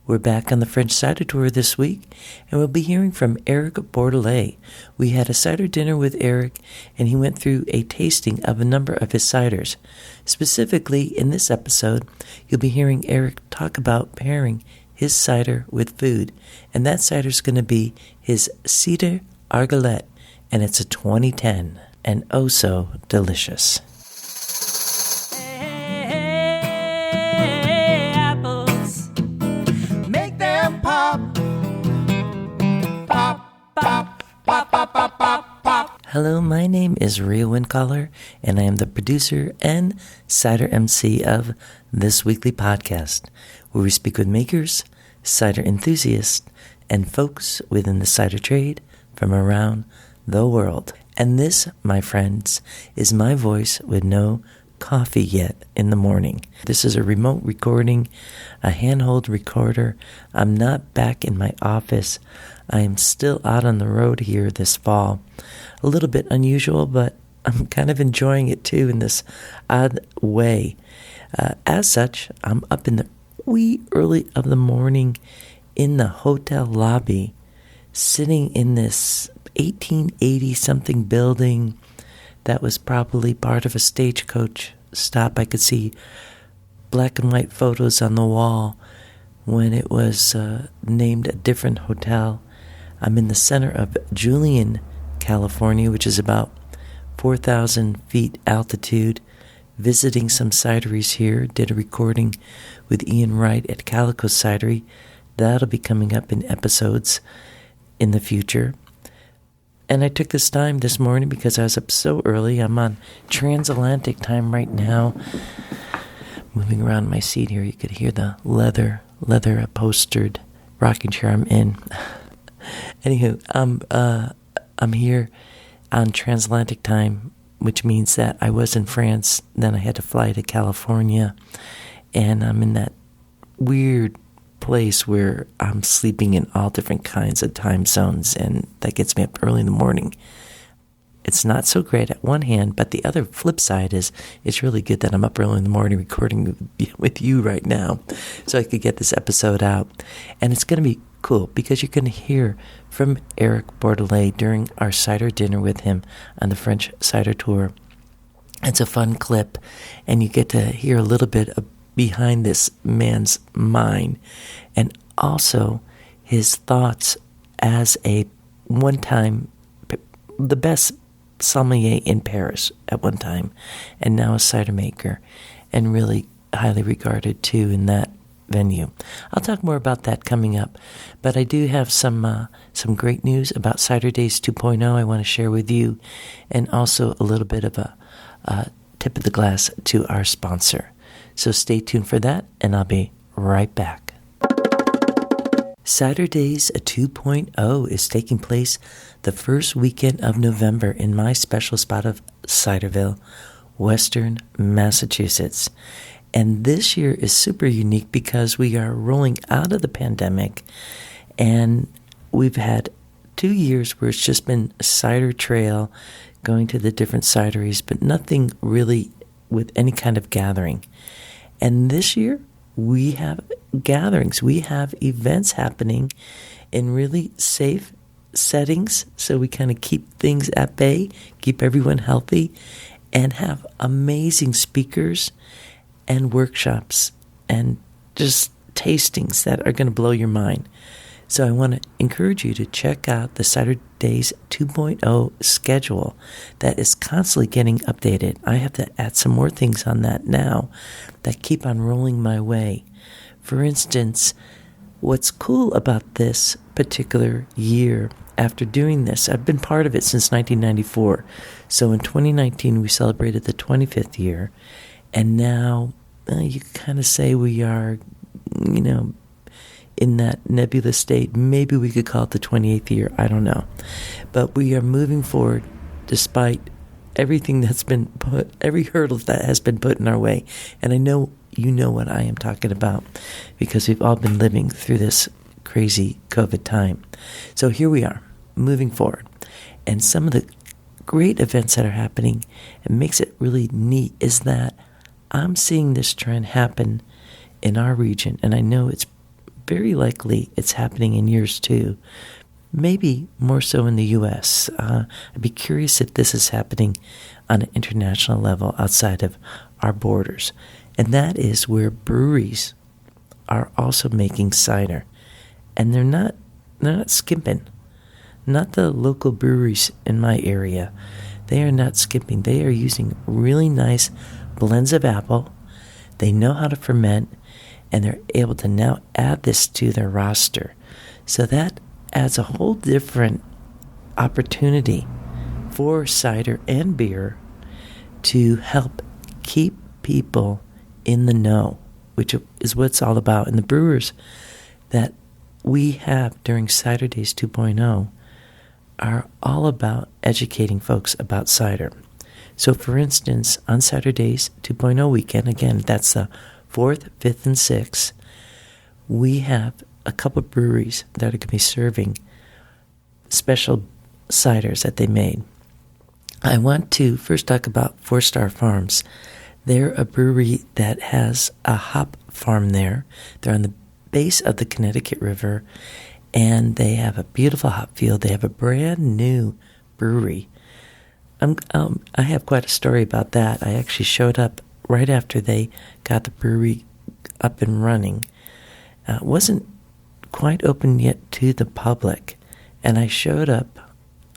We're back on the French Cider Tour this week, and we'll be hearing from Eric Bordelet. We had a cider dinner with Eric, and he went through a tasting of a number of his ciders. Specifically, in this episode, you'll be hearing Eric talk about pairing his cider with food, and that cider's going to be his Sidra Argulette, and it's a 2010, and oh so delicious. Hello, my name is Ria Windcaller, and I am the producer and cider MC of this weekly podcast, where we speak with makers, cider enthusiasts, and folks within the cider trade from around the world. And this, my friends, is my voice with no coffee yet in the morning. This is a remote recording, a handheld recorder. I'm not back in my office. I am still out on the road here this fall. A little bit unusual, but I'm kind of enjoying it too in this odd way. As such, I'm up in the wee early of the morning in the hotel lobby, sitting in this 1880-something building that was probably part of a stagecoach stop. I could see black and white photos on the wall when it was named a different hotel. I'm in the center of Julian, California, which is about 4,000 feet altitude, visiting some cideries here. Did a recording with Ian Wright at Calico Cidery. That'll be coming up in episodes in the future. And I took this time this morning because I was up so early. I'm on transatlantic time right now. Moving around my seat here, you could hear the leather upholstered rocking chair I'm in. Anywho, I'm here on transatlantic time, which means that I was in France, then I had to fly to California, and I'm in that weird place where I'm sleeping in all different kinds of time zones, and that gets me up early in the morning. It's not so great at one hand, but the other flip side is it's really good that I'm up early in the morning recording with you right now so I could get this episode out. And it's going to be cool because you're going to hear from Eric Bordelet during our cider dinner with him on the French Cider Tour. It's a fun clip, and you get to hear a little bit of behind this man's mind, and also his thoughts as a one-time, the best sommelier in Paris at one time, and now a cider maker, and really highly regarded too in that venue. I'll talk more about that coming up, but I do have some great news about CiderDays 2.0 I want to share with you, and also a little bit of a tip of the glass to our sponsor. So stay tuned for that, and I'll be right back. CiderDays 2.0 is taking place the first weekend of November in my special spot of Ciderville, Western Massachusetts. And this year is super unique because we are rolling out of the pandemic, and we've had 2 years where it's just been a cider trail, going to the different cideries, but nothing really with any kind of gathering. And this year, we have gatherings. We have events happening in really safe settings, so we kind of keep things at bay, keep everyone healthy, and have amazing speakers and workshops and just tastings that are going to blow your mind. So I want to encourage you to check out the CiderDays 2.0 schedule that is constantly getting updated. I have to add some more things on that now that keep on rolling my way. For instance, what's cool about this particular year, after doing this, I've been part of it since 1994. So in 2019, we celebrated the 25th year. And now you kind of say we are, in that nebulous state. Maybe we could call it the 28th year. I don't know. But we are moving forward despite everything that's been put, every hurdle that has been put in our way. And I know you know what I am talking about because we've all been living through this crazy COVID time. So here we are, moving forward. And some of the great events that are happening, it makes it really neat, is that I'm seeing this trend happen in our region, and I know it's very likely it's happening in yours too. Maybe more so in the U.S. I'd be curious if this is happening on an international level outside of our borders. And that is where breweries are also making cider. And they're not skimping. Not the local breweries in my area. They are not skimping. They are using really nice blends of apple. They know how to ferment, and they're able to now add this to their roster. So that adds a whole different opportunity for cider and beer to help keep people in the know, which is what it's all about. And the brewers that we have during CiderDays 2.0 are all about educating folks about cider. So, for instance, on CiderDays 2.0 weekend, again, that's the 4th, 5th, and 6th, we have a couple of breweries that are going to be serving special ciders that they made. I want to first talk about 4 Star Farms. They're a brewery that has a hop farm there. They're on the base of the Connecticut River, and they have a beautiful hop field. They have a brand new brewery. I have quite a story about that. I actually showed up right after they got the brewery up and running. It wasn't quite open yet to the public, and I showed up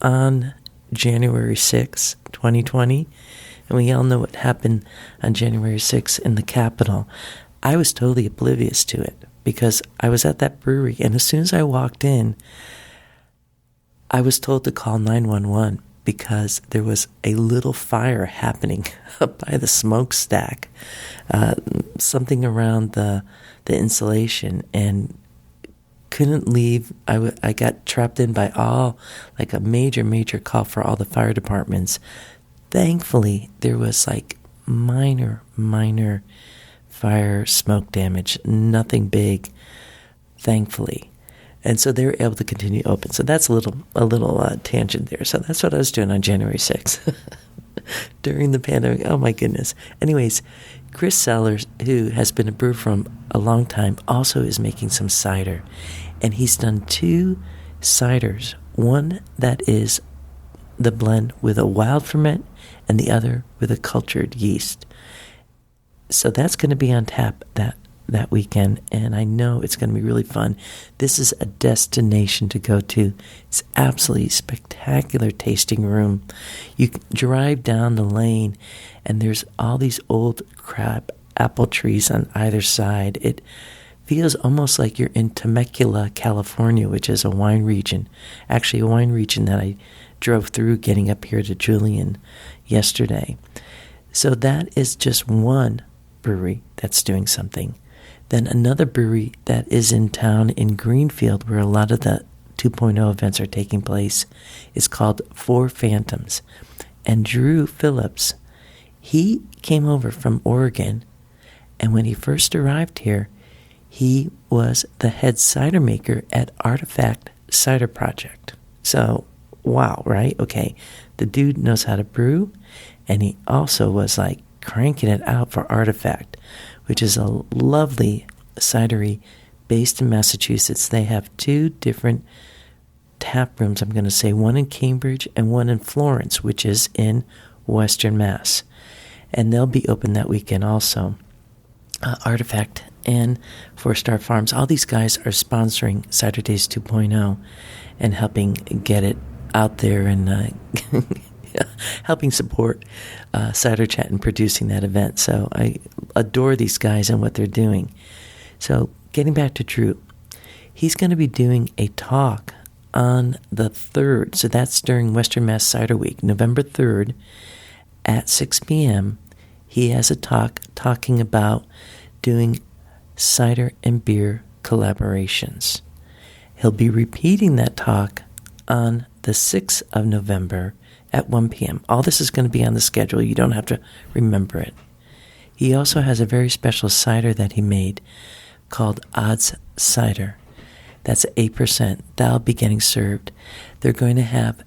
on January 6, 2020, and we all know what happened on January 6 in the Capitol. I was totally oblivious to it because I was at that brewery, and as soon as I walked in, I was told to call 911 because there was a little fire happening up by the smokestack, something around the insulation, and couldn't leave. I got trapped in by a major call for all the fire departments. Thankfully, there was minor fire smoke damage, nothing big, thankfully. And so they were able to continue open. So that's a little tangent there. So that's what I was doing on January 6th during the pandemic. Oh my goodness. Anyways, Chris Sellers, who has been a brewer for a long time, also is making some cider. And he's done 2 ciders. One that is the blend with a wild ferment and the other with a cultured yeast. So that's going to be on tap that weekend, and I know it's going to be really fun. This is a destination to go to. It's absolutely spectacular tasting room. You can drive down the lane, and there's all these old crab apple trees on either side. It feels almost like you're in Temecula, California, which is a wine region. Actually, a wine region that I drove through getting up here to Julian yesterday. So that is just one brewery that's doing something. Then another brewery that is in town in Greenfield, where a lot of the 2.0 events are taking place, is called Four Phantoms. And Drew Phillips, he came over from Oregon, and when he first arrived here, he was the head cider maker at Artifact Cider Project. So, wow, right? Okay, the dude knows how to brew, and he also was cranking it out for Artifact, which is a lovely cidery based in Massachusetts. They have 2 different tap rooms, I'm going to say, one in Cambridge and one in Florence, which is in Western Mass. And they'll be open that weekend also. Artifact and 4 Star Farms, all these guys are sponsoring CiderDays 2.0 and helping get it out there and helping support Cider Chat and producing that event. So I adore these guys and what they're doing. So getting back to Drew, he's going to be doing a talk on the 3rd. So that's during Western Mass Cider Week, November 3rd at 6 p.m. He has a talk talking about doing cider and beer collaborations. He'll be repeating that talk on the 6th of November at 1 p.m. All this is going to be on the schedule. You don't have to remember it. He also has a very special cider that he made called Odds Cider. That's 8%. That'll be getting served. They're going to have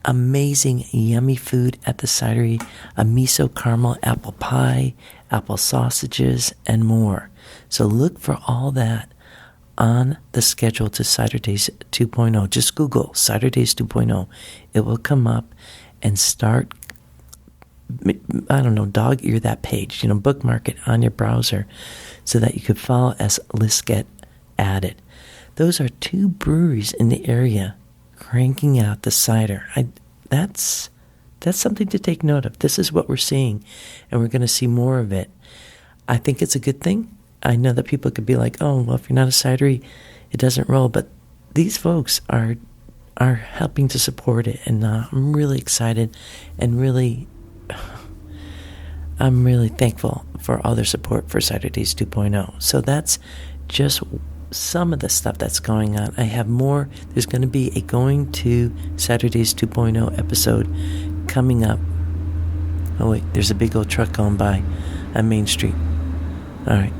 amazing, yummy food at the cidery, a miso caramel apple pie, apple sausages, and more. So look for all that on the schedule to CiderDays 2.0. Just Google CiderDays 2.0. It will come up and start, dog ear that page, bookmark it on your browser so that you could follow as lists get added. Those are 2 breweries in the area cranking out the cider. That's something to take note of. This is what we're seeing, and we're going to see more of it. I think it's a good thing. I know that people could be like, oh, well, if you're not a cidery, it doesn't roll. But these folks are helping to support it, and I'm really excited and I'm really thankful for all their support for CiderDays 2.0. So that's just some of the stuff that's going on. I have more. There's going to be a Going to CiderDays 2.0 episode coming up. Oh, wait, there's a big old truck going by on Main Street. All right.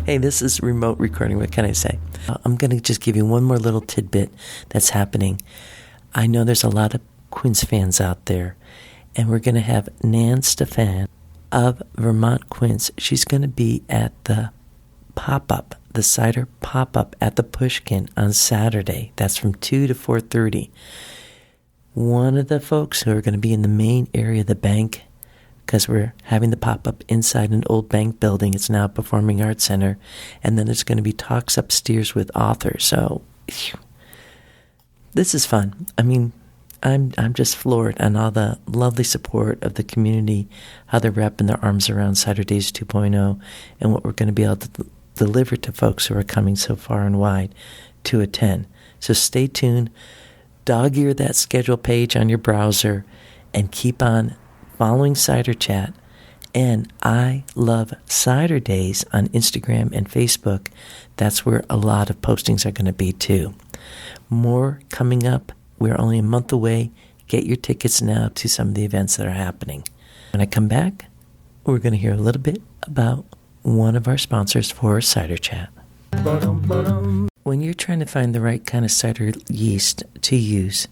Hey, this is remote recording. What can I say? I'm going to just give you one more little tidbit that's happening. I know there's a lot of Quince fans out there, and we're going to have Nan Stefan of Vermont Quince. She's going to be at the pop-up, the cider pop-up at the Pushkin on Saturday. That's from 2 to 4:30. One of the folks who are going to be in the main area of the bank, because we're having the pop-up inside an old bank building. It's now a performing arts center. And then there's going to be talks upstairs with authors. So this is fun. I mean, I'm just floored on all the lovely support of the community, how they're wrapping their arms around CiderDays 2.0 and what we're going to be able to deliver to folks who are coming so far and wide to attend. So stay tuned. Dog ear that schedule page on your browser and keep on following Cider Chat, and I Love Cider Days on Instagram and Facebook. That's where a lot of postings are going to be too. More coming up. We're only a month away. Get your tickets now to some of the events that are happening. When I come back, we're going to hear a little bit about one of our sponsors for Cider Chat. When you're trying to find the right kind of cider yeast to use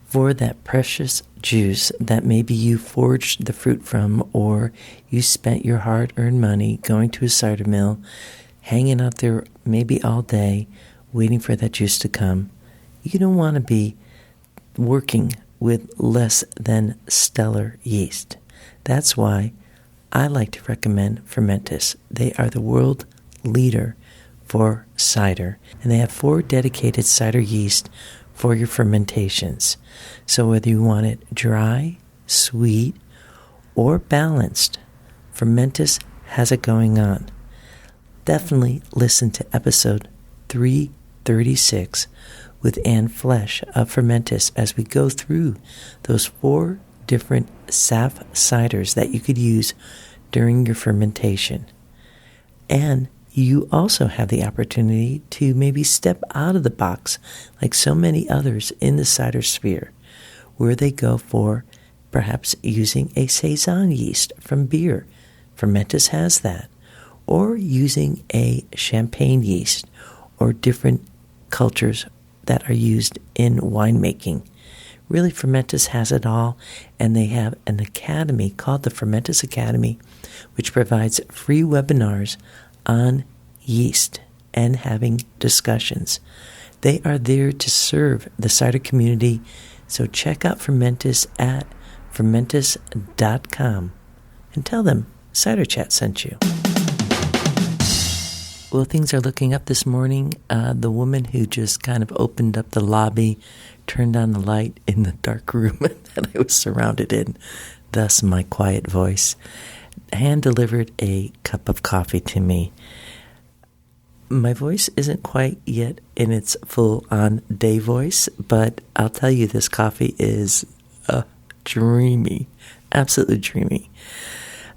for that precious juice that maybe you foraged the fruit from, or you spent your hard-earned money going to a cider mill, hanging out there maybe all day, waiting for that juice to come, you don't want to be working with less than stellar yeast. That's why I like to recommend Fermentis. They are the world leader for cider, and they have 4 dedicated cider yeast for your fermentations. So whether you want it dry, sweet, or balanced, Fermentis has it going on. Definitely listen to episode 336 with Ann Flesh of Fermentis as we go through those 4 different SAF ciders that you could use during your fermentation. And you also have the opportunity to maybe step out of the box like so many others in the cider sphere, where they go for perhaps using a Saison yeast from beer. Fermentis has that. Or using a champagne yeast or different cultures that are used in winemaking. Really, Fermentis has it all, and they have an academy called the Fermentis Academy, which provides free webinars on yeast and having discussions. They are there to serve the cider community, so check out Fermentis at fermentis.com and tell them Cider Chat sent you. Well, things are looking up this morning. The woman who just kind of opened up the lobby, turned on the light in the dark room that I was surrounded in, thus my quiet voice, hand-delivered a cup of coffee to me. My voice isn't quite yet in its full-on day voice, but I'll tell you this coffee is dreamy, absolutely dreamy.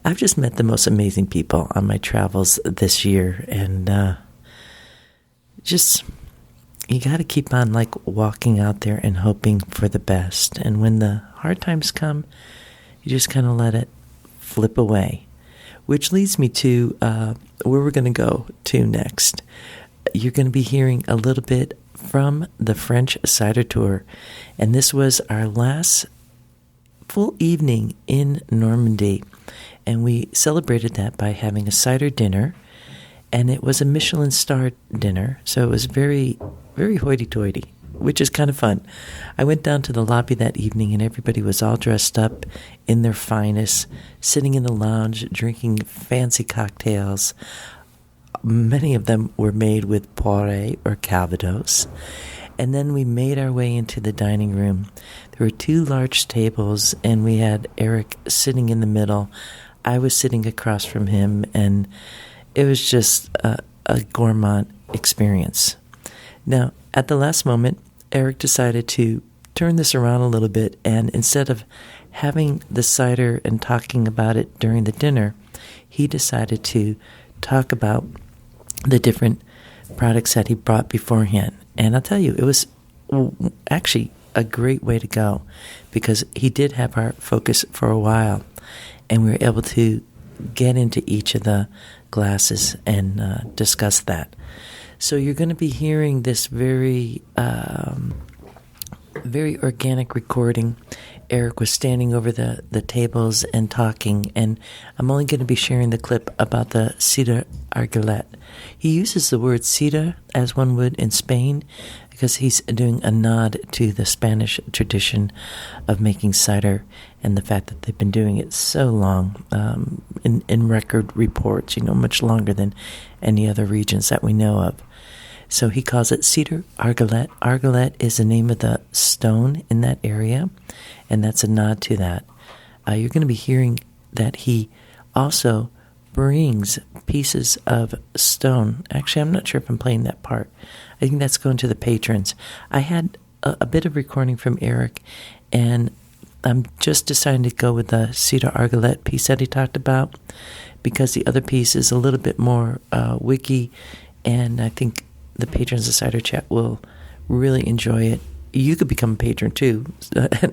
I've just met the most amazing people on my travels this year, and you got to keep on walking out there and hoping for the best. And when the hard times come, you just kind of let it flip away, which leads me to where we're going to go to next. You're going to be hearing a little bit from the French Cider Tour, and this was our last full evening in Normandy. And we celebrated that by having a cider dinner And it was a Michelin Star dinner, so it was very, very hoity-toity, which is kind of fun. I went down to the lobby that evening, and everybody was all dressed up in their finest, sitting in the lounge, drinking fancy cocktails. Many of them were made with Poire or Calvados. And then we made our way into the dining room. There were 2 large tables, and we had Eric sitting in the middle. I was sitting across from him, and it was just a gourmand experience. Now, at the last moment, Eric decided to turn this around a little bit, and instead of having the cider and talking about it during the dinner, he decided to talk about the different products that he brought beforehand. And I'll tell you, it was actually a great way to go, because he did have our focus for a while, and we were able to get into each of the glasses and discuss that. So you're going to be hearing this very, very organic recording. Eric was standing over the tables and talking, and I'm only going to be sharing the clip about the Sidra Argulette. He uses the word cider as one would in Spain, because he's doing a nod to the Spanish tradition of making cider and the fact that they've been doing it so long, in record reports, much longer than any other regions that we know of. So he calls it Cider Argulette. Argulette is the name of the stone in that area, and that's a nod to that. You're going to be hearing that he also brings pieces of stone. Actually, I'm not sure if I'm playing that part. I think that's going to the patrons. I had a bit of recording from Eric, and I'm just deciding to go with the Cider Argulette piece that he talked about, because the other piece is a little bit more wiki, and I think the patrons of Cider Chat will really enjoy it. You could become a patron too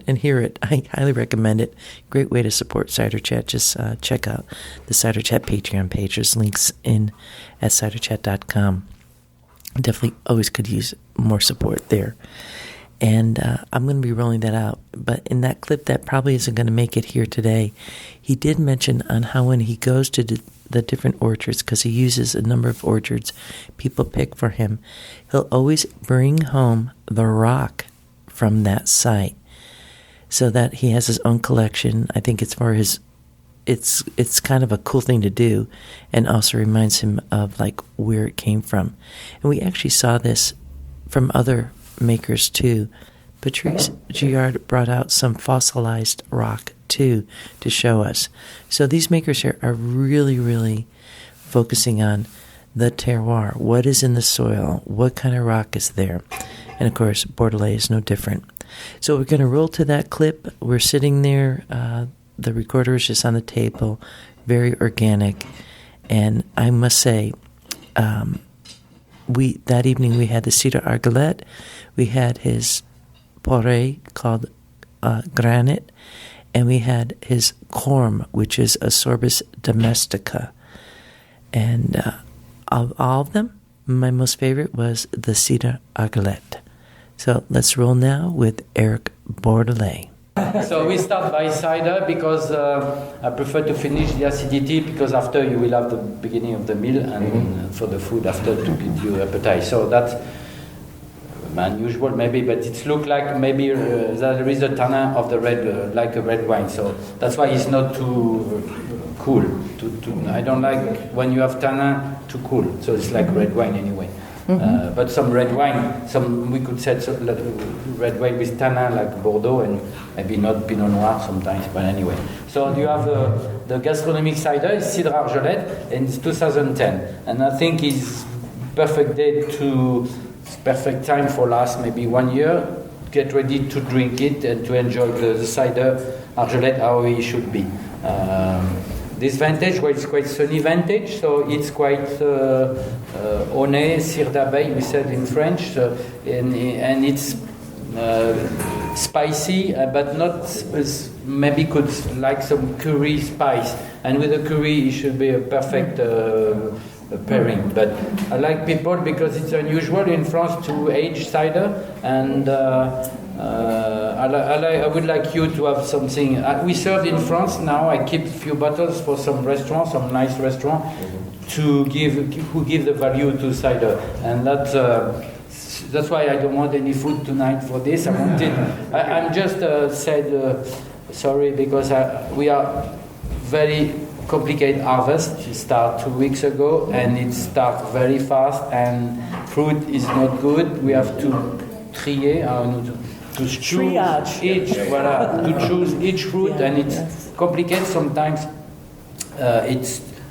and hear it. I highly recommend it. Great way to support Cider Chat. Just check out the Cider Chat Patreon page. There's links in at ciderchat.com. Definitely always could use more support there. And I'm going to be rolling that out. But in that clip that probably isn't going to make it here today, he did mention on how when he goes to the different orchards, because he uses a number of orchards people pick for him, he'll always bring home the rock from that site, so that he has his own collection. I think it's for his, it's kind of a cool thing to do, and also reminds him of like where it came from. And we actually saw this from other makers too. Patrice Giard brought out some fossilized rock too to show us. So these makers here are really, really focusing on the terroir. What is in the soil? What kind of rock is there? And of course, Bordelet is no different. So we're going to roll to that clip. We're sitting there. The recorder is just on the table, very organic. And I must say, that evening we had the Sidra Argulette. We had his Poire called Granite, and we had his Corme, which is a Sorbus domestica. And of all of them, my most favorite was the Sidra Argulette. So let's roll now with Eric Bordelet. So we start by cider because I prefer to finish the acidity, because after you will have the beginning of the meal and for the food after to give you appetite. So that's unusual maybe, but it looks like maybe there is a tannin of the red, like a red wine. So that's why it's not too cool. I don't like when you have tannin too cool. So it's like red wine anyway. Mm-hmm. But some red wine, we could say red wine with tannin like Bordeaux, and maybe not Pinot Noir sometimes, but anyway. So you have the gastronomic cider, it's Sidra Argulette, and it's 2010. And I think it's perfect time for last maybe 1 year. Get ready to drink it and to enjoy the cider Argulette how it should be. This vintage, well, it's quite sunny vintage, so it's quite honnête, cire d'abeille, we said in French, and it's spicy, but not maybe could like some curry spice, and with the curry it should be a perfect pairing. But I like people because it's unusual in France to age cider, and I would like you to have something. We serve in France now. I keep a few bottles for some restaurants, some nice restaurant, who give the value to cider, and that's why I don't want any food tonight for this. I'm just said sorry because we are very complicated harvest. It started 2 weeks ago and it starts very fast, and fruit is not good. We have to trier, to choose to choose each fruit, and it's complicated sometimes.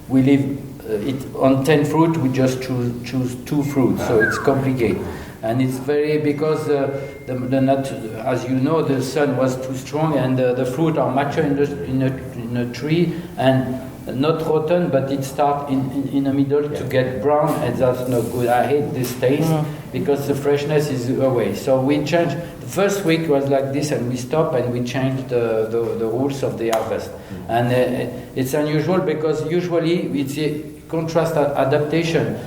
We leave it on 10 fruit. We just choose 2 fruits, so it's complicated. And it's because as you know, the sun was too strong, and the fruit are mature in a tree and not rotten, but it starts in the middle to get brown, and that's not good. I hate this taste because the freshness is away. So we changed. The first week was like this, and we stopped and we changed the rules of the harvest. And it's unusual because usually it's a contrast adaptation.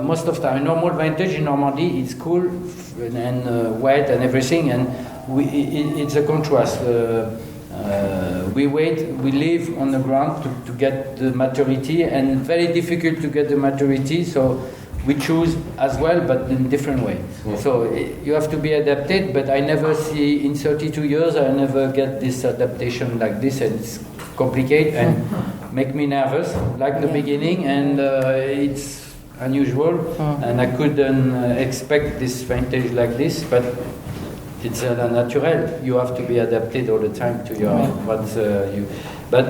Most of the time, normal vintage in Normandy, it's cool and wet and everything, and it's a contrast. We live on the ground to get the maturity, and very difficult to get the maturity, so we choose as well, but in different way. So you have to be adapted, but I never see, in 32 years, I never get this adaptation like this, and it's complicated and make me nervous, like the beginning, and it's unusual, and I couldn't expect this vintage like this, but it's natural. You have to be adapted all the time to your But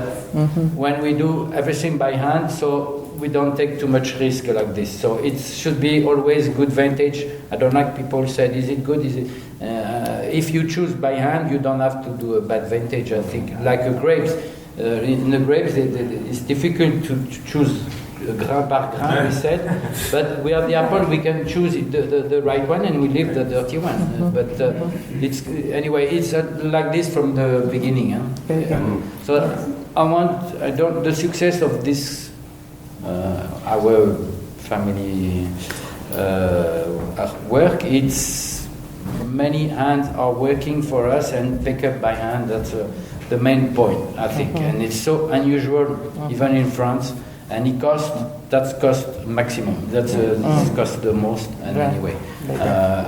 when we do everything by hand, so we don't take too much risk like this. So it should be always good vintage. I don't like people said, is it good? Is it? If you choose by hand, you don't have to do a bad vintage. I think like grapes. In the grapes, it's difficult to choose grain par grain, we said, but we have the apple, we can choose the right one, and we leave the dirty one. But it's like this from the beginning. So the success of this, our family work, it's many hands are working for us and pick up by hand. That's the main point, I think, and it's so unusual, even in France. And that's cost maximum. That's cost the most. And anyway,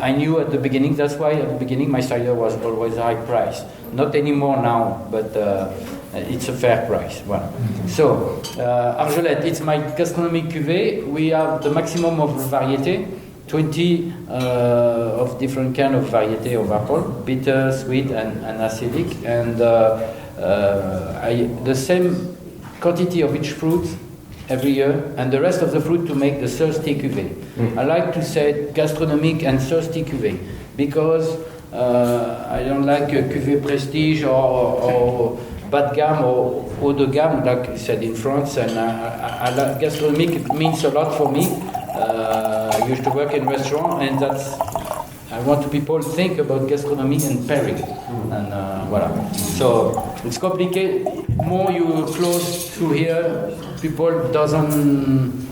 I knew at the beginning. That's why at the beginning my cider was always high price. Not anymore now, but it's a fair price. Voilà. So Argulette, it's my gastronomic cuvée. We have the maximum of variety, 20 of different kind of variety of apple, bitter, sweet, and acidic, and the same quantity of each fruit every year, and the rest of the fruit to make the thirsty cuvée. I like to say gastronomic and thirsty cuvée because I don't like a cuvée prestige or bas de gamme or haut de gamme, like you said in France. And I like gastronomic. It means a lot for me. I used to work in restaurant, and I want people to think about gastronomy and pairing, and voilà. So it's complicated. More you close to here, people doesn't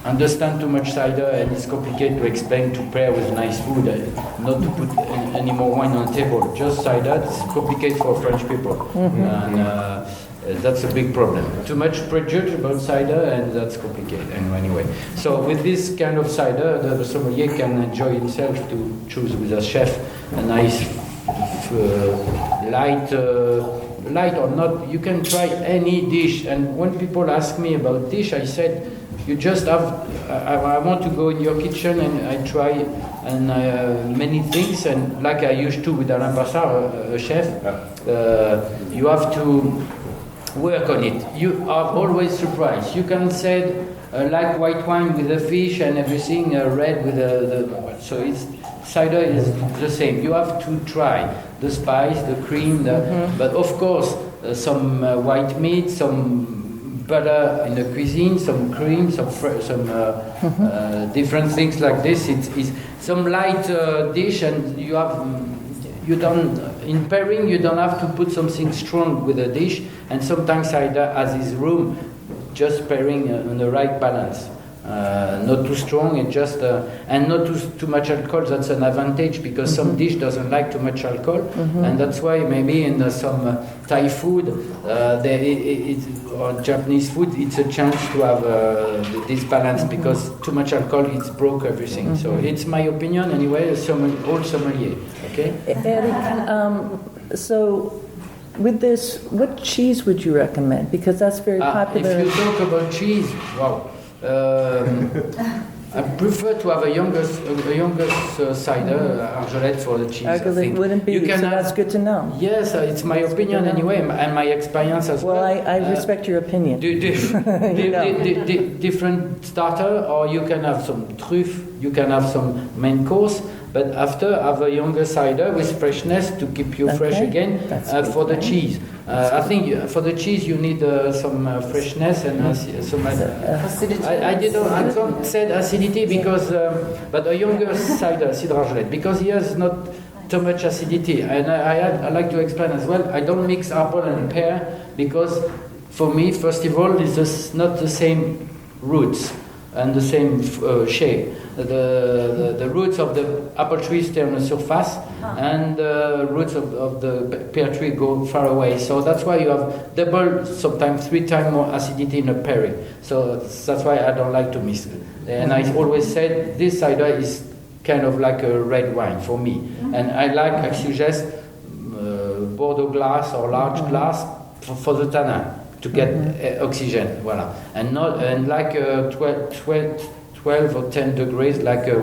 understand too much cider, and it's complicated to explain to pair with nice food, not to put any more wine on the table. Just cider, it's complicated for French people, and that's a big problem. Too much prejudice about cider, and that's complicated. Anyway, so with this kind of cider, the sommelier can enjoy himself to choose with a chef a nice light or not. You can try any dish. And when people ask me about dish, I said, you just have. I want to go in your kitchen and I try many things, and like I used to with Alain Passard, a chef, you have to work on it. You are always surprised. You can say like white wine with the fish and everything, red with so it's cider is the same. You have to try the spice, the cream, but of course some white meat, some butter in the cuisine, some cream, some different things like this. It's some light dish, and you don't in pairing. You don't have to put something strong with a dish, and sometimes cider has its room, just pairing on the right balance. not too strong. It just and not too much alcohol. That's an advantage because some dish doesn't like too much alcohol, and that's why maybe in some Thai food, or Japanese food, it's a chance to have this balance because too much alcohol it broke everything. So it's my opinion anyway. Old sommelier. Okay. Eric, so with this, what cheese would you recommend? Because that's very popular. If you talk about cheese, wow. I prefer to have a younger cider, Argulette for the cheese. Argulette wouldn't be, that's good to know. Yes, it's my opinion anyway, and my experience as well. Well, I respect your opinion. Different starter, or you can have some truffe, you can have some main course, but after have a younger cider with freshness to keep you fresh again for the cheese. I think for the cheese you need some freshness and some acidity. I don't say acidity because, but a younger cider, Sidra Argulette, because he has not too much acidity. And I like to explain as well. I don't mix apple and pear because for me, first of all, it's not the same roots and the same shape. The roots of the apple tree stay on the surface, and the roots of the pear tree go far away. So that's why you have double, sometimes 3 times more acidity in a perry. So that's why I don't like to mix. And I always said this cider is kind of like a red wine for me. And I suggest Bordeaux glass or large glass for the tannin to get oxygen. Voilà. And like 12 or 10 degrees, like a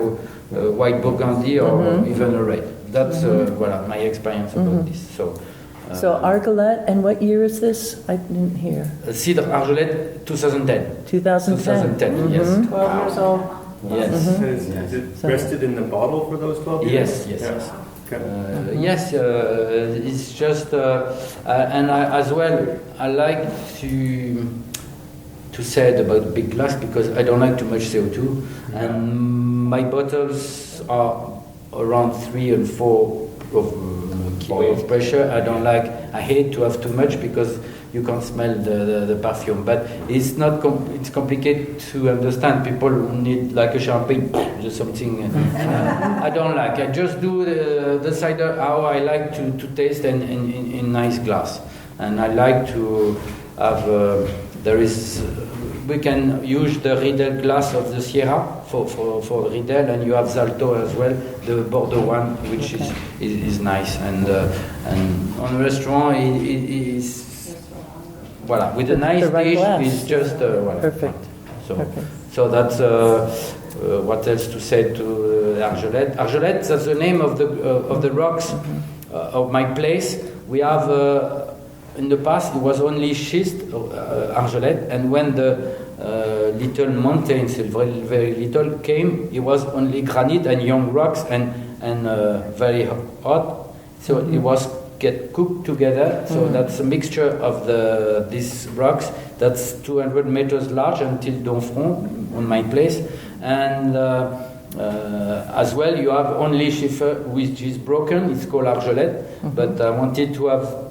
white Burgundy or even a red. That's my experience about this. So Argulette, and what year is this? I didn't hear. Cider Argulette, 2010. 2010. Yes. 12 years old. Yes. Is it rested in the bottle for those 12 years? Yes. Okay. Yes, it's just, and as well, I like to say it about big glass because I don't like too much CO2, and my bottles are around 3 and 4 kilo of pressure. I hate to have too much because you can't smell the perfume, but it's not it's complicated to understand. People need like a champagne, just something. I don't like. I just do the cider how I like to taste in nice glass, and I like to have. We can use the Riedel glass of the Sierra for Riedel, and you have Zalto as well, the Bordeaux one, which is nice. And on the restaurant, it is with a nice dish, it's just perfect. So that's what else to say to Argulette. Argulette, that's the name of the rocks of my place. We have. In the past, it was only schist, Argulette, and when the little mountains, very, very little, came, it was only granite and young rocks and very hot. So it was get cooked together. So that's a mixture of these rocks. That's 200 meters large until Donfront on my place, and as well you have only schiffer which is broken. It's called Argulette, but I wanted to have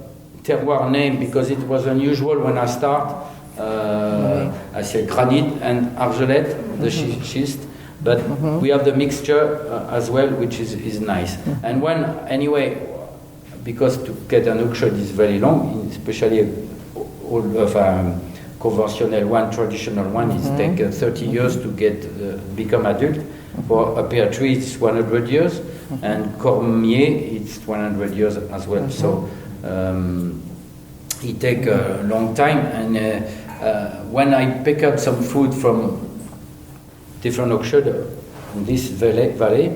terroir name because it was unusual when I start. I say granite and Argulette, the schist, but we have the mixture as well, which is nice. And because to get an auction is very long, especially conventional one, traditional one, it takes 30 years to become adult. For a pear tree, it's 100 years, and Cormier, it's 100 years as well. So. It takes a long time, and when I pick up some food from different auctions in this valley,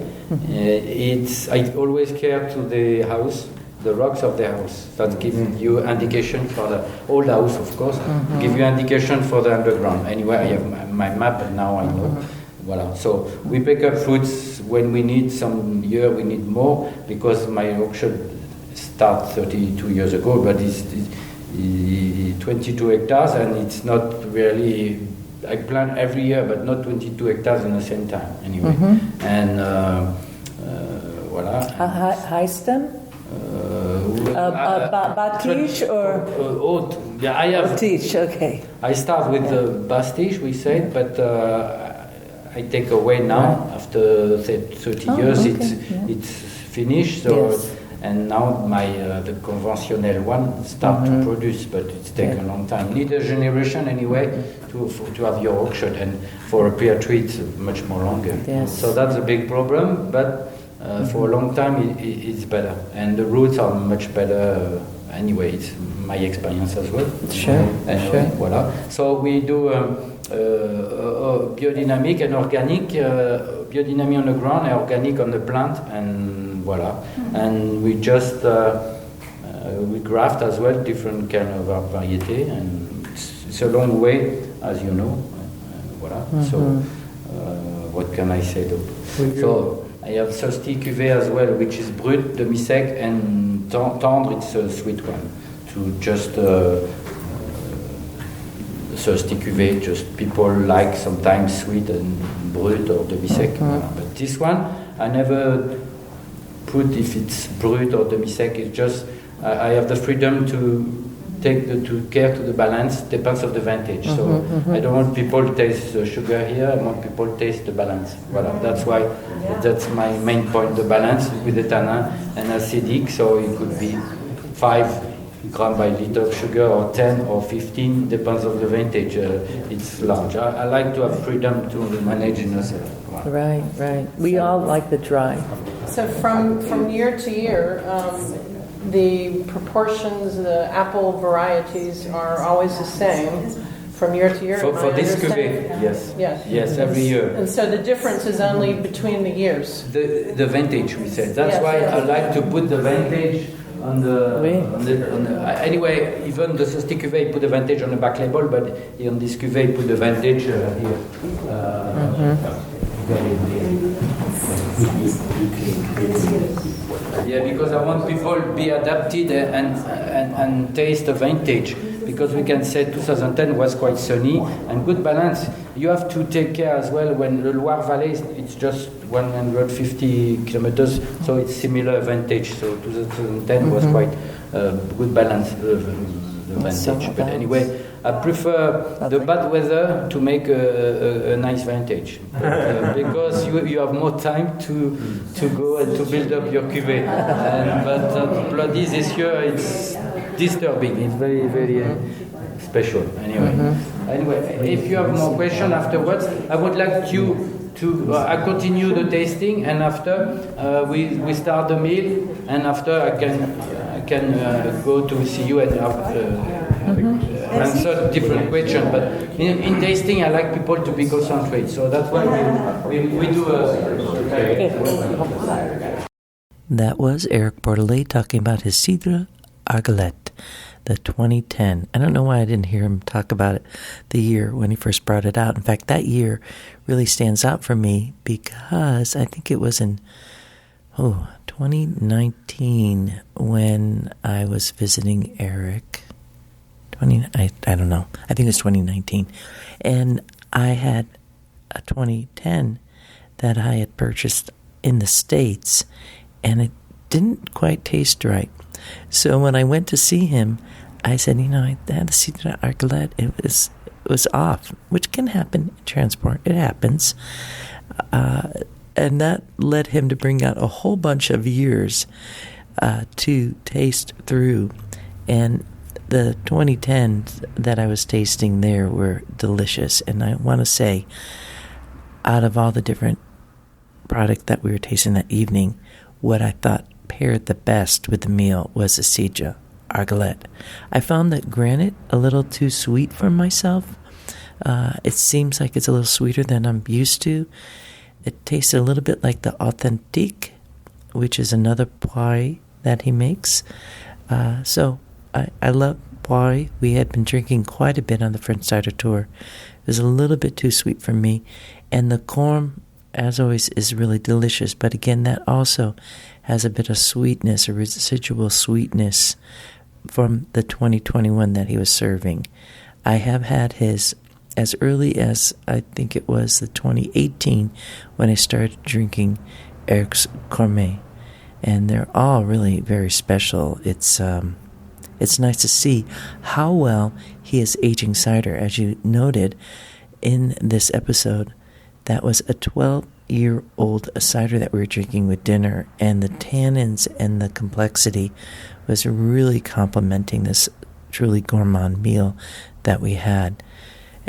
I always care to the house, the rocks of the house. That gives you indication for the old house, of course. Give you indication for the underground. Anyway, I have my map, and now I know. Voilà. So we pick up fruits when we need. Some year we need more because my auction started 32 years ago, but it's 22 hectares, and it's not really. I plant every year, but not 22 hectares in the same time. Anyway, and voilà. High stem. Batige or haute. Yeah, I have. Batige, okay. I start with the bastige, we said, but I take away now after say 30 years. It's finished. So and now my the conventional one start to produce, but it's taken a long time. Need a generation anyway to have your auction, and for a pear tree it's much more longer. Yes. So that's a big problem, but for a long time it's better, and the roots are much better. Anyway, it's my experience as well. Sure. Anyway, voilà. So we do biodynamic and organic, biodynamic on the ground and organic on the plant, and voila. And we just we graft as well different kind of variety, and it's a long way, as you know. Voilà. So what can I say though? So I have Solstice Cuvée as well, which is brut, demi-sec, and tendre, it's a sweet one. To just Solstice Cuvée, just people like sometimes sweet and brut or demi-sec. But this one, I never put if it's brut or demi-sec. It's just I have the freedom to take to care to the balance, depends of the vintage. So I don't want people to taste the sugar here, I want people to taste the balance. Voilà. That's why that's my main point, the balance with the tannin and acidic, so it could be 5 grams by liter of sugar or 10 or 15, depends of the vintage. It's large. I like to have freedom to manage in yourself. Right. We all like the dry. So from year to year, the proportions, the apple varieties are always the same from year to year. For this cuvée, yes, every year. And so the difference is only between the years. The vintage, we said. That's why I like to put the vintage on the anyway, even the Solstice Cuvée put the vintage on the back label, but on this cuvée put the vintage here. Yeah, because I want people to be adapted and taste the vintage, because we can say 2010 was quite sunny and good balance. You have to take care as well when the Loire Valley, it's just 150 kilometers, so it's similar vintage. So 2010 was quite good balance, the vintage. But anyway, I prefer the bad weather to make a nice vintage, because you have more time to go and to build up your cuvée. But bloody this year, it's disturbing. It's very, very special. Anyway, if you have more questions afterwards, I would like you to I continue the tasting, and after we start the meal, and after I can go to see you and answer different questions. But in tasting, I like people to be concentrated, so that's why we do That was Eric Bordelet talking about his Sidra Argulette, the 2010. I don't know why I didn't hear him talk about it the year when he first brought it out. In fact, that year really stands out for me because I think it was in 2019 when I was visiting Eric. I don't know. I think it was 2019. And I had a 2010 that I had purchased in the States, and it didn't quite taste right. So when I went to see him, I said, I had the Sidra Argulette. It was off, which can happen in transport. It happens. And that led him to bring out a whole bunch of years to taste through. And the 2010s that I was tasting there were delicious. And I want to say, out of all the different product that we were tasting that evening, what I thought paired the best with the meal was the Sidra Argulette. I found that Granite a little too sweet for myself. It seems like it's a little sweeter than I'm used to. It tasted a little bit like the Authentique, which is another Poire that he makes. So I love Poire. We had been drinking quite a bit on the French Cider Tour. It was a little bit too sweet for me. And the Corme, as always, is really delicious. But again, that also has a bit of sweetness, a residual sweetness from the 2021 that he was serving. I have had his as early as, I think it was the 2018 when I started drinking Eric's Corme. And they're all really very special. It's nice to see how well he is aging cider. As you noted in this episode, that was a 12-year-old cider that we were drinking with dinner, and the tannins and the complexity was really complementing this truly gourmand meal that we had.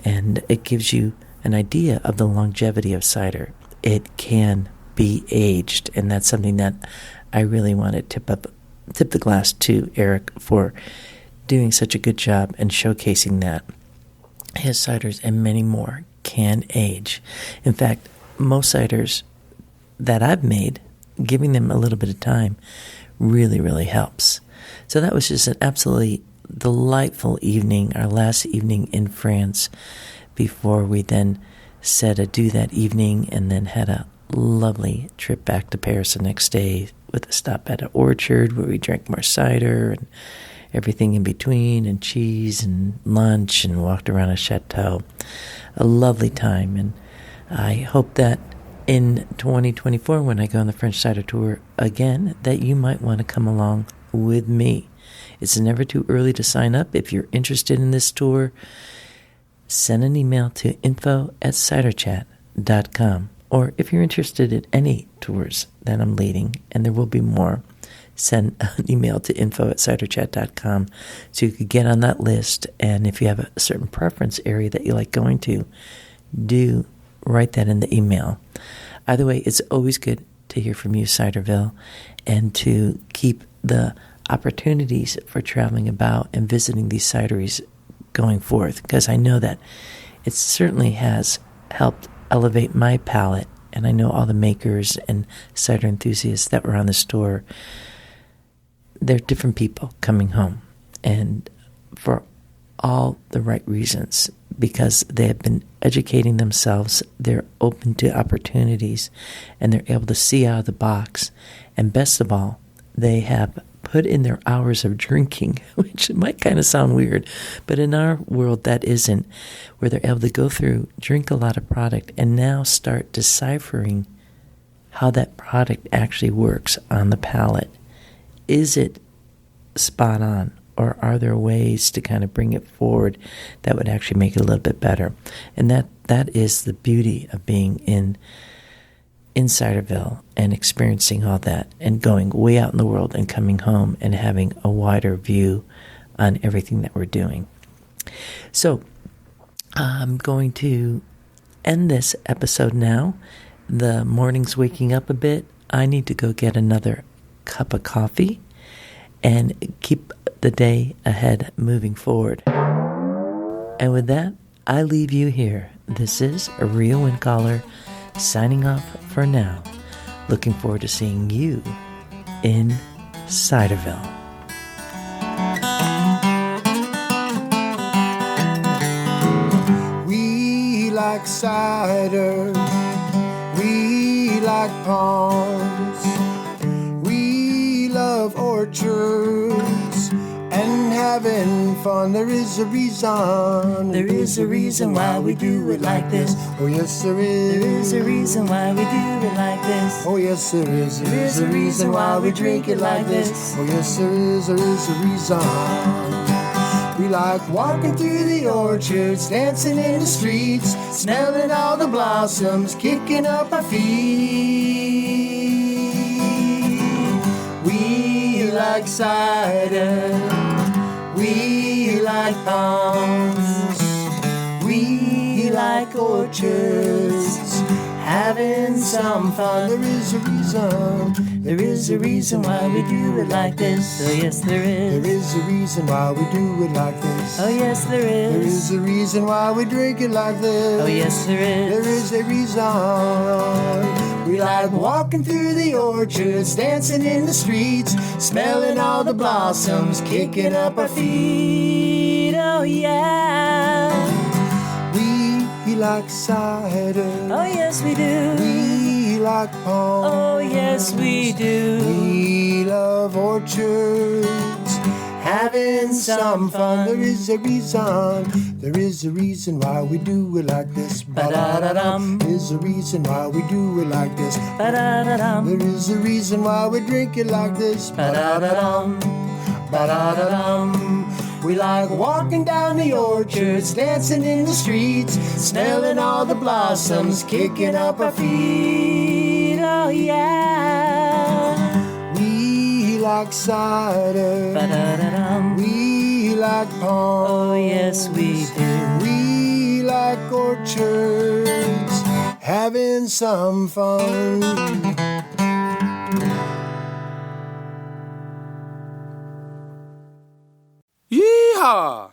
And it gives you an idea of the longevity of cider. It can be aged, and that's something that I really want to tip the glass to Eric for doing such a good job and showcasing that his ciders and many more can age. In fact, most ciders that I've made, giving them a little bit of time really, really helps. So that was just an absolutely delightful evening, our last evening in France, before we then said adieu that evening and then had a lovely trip back to Paris the next day with a stop at an orchard where we drank more cider and everything in between, and cheese and lunch, and walked around a chateau. A lovely time, and I hope that in 2024, when I go on the French Cider Tour again, that you might want to come along with me. It's never too early to sign up. If you're interested in this tour, send an email to info@ciderchat.com. Or if you're interested in any tours that I'm leading, and there will be more, send an email to info@ciderchat.com so you could get on that list. And if you have a certain preference area that you like going to, do write that in the email. Either way, it's always good to hear from you, Ciderville, and to keep the opportunities for traveling about and visiting these cideries going forth, because I know that it certainly has helped elevate my palate, and I know all the makers and cider enthusiasts that were on the tour. They're different people coming home, and for all the right reasons, because they have been educating themselves, they're open to opportunities, and they're able to see out of the box. And best of all, they have put in their hours of drinking, which might kind of sound weird, but in our world that isn't, where they're able to go through, drink a lot of product, and now start deciphering how that product actually works on the palate. Is it spot on, or are there ways to kind of bring it forward that would actually make it a little bit better? And that is the beauty of being in Ciderville and experiencing all that, and going way out in the world and coming home and having a wider view on everything that we're doing. So I'm going to end this episode now. The morning's waking up a bit. I need to go get another cup of coffee and keep the day ahead moving forward. And with that, I leave you here. This is Ria Windcaller signing off for now. Looking forward to seeing you in Ciderville. We like cider, we like palms, we love orchards and having fun. There is a reason why we do it like this. Oh yes there is. There is a reason why we do it like this. Oh yes there is. There is a reason why we drink it like this. Oh yes there is a reason. We like walking through the orchards, dancing in the streets, smelling all the blossoms, kicking up our feet. We like cider, we like palms, we like orchards, having some fun. There is a reason why we do it like this. Oh yes there is. There is a reason why we do it like this. Oh yes there is. There is a reason why we drink it like this. Oh yes there is. There is a reason. We like walking through the orchards, dancing in the streets, smelling all the blossoms, kicking up our feet. Oh yeah. We like cider. Oh yes we do. We like palms. Oh yes we do. We love orchards, having some fun. There is a reason why we do it like this. Ba-da-da-dum. There is a reason why we do it like this. Ba-da-da-dum. There is a reason why we drink it like this. Ba-da-da-dum. Ba-da-da-dum. We like walking down the orchards, dancing in the streets, smelling all the blossoms, kicking up our feet. Oh yeah. We like cider. Ba-da-da-dum. We like palms. Oh yes, we do. We like orchards, having some fun. Yeehaw!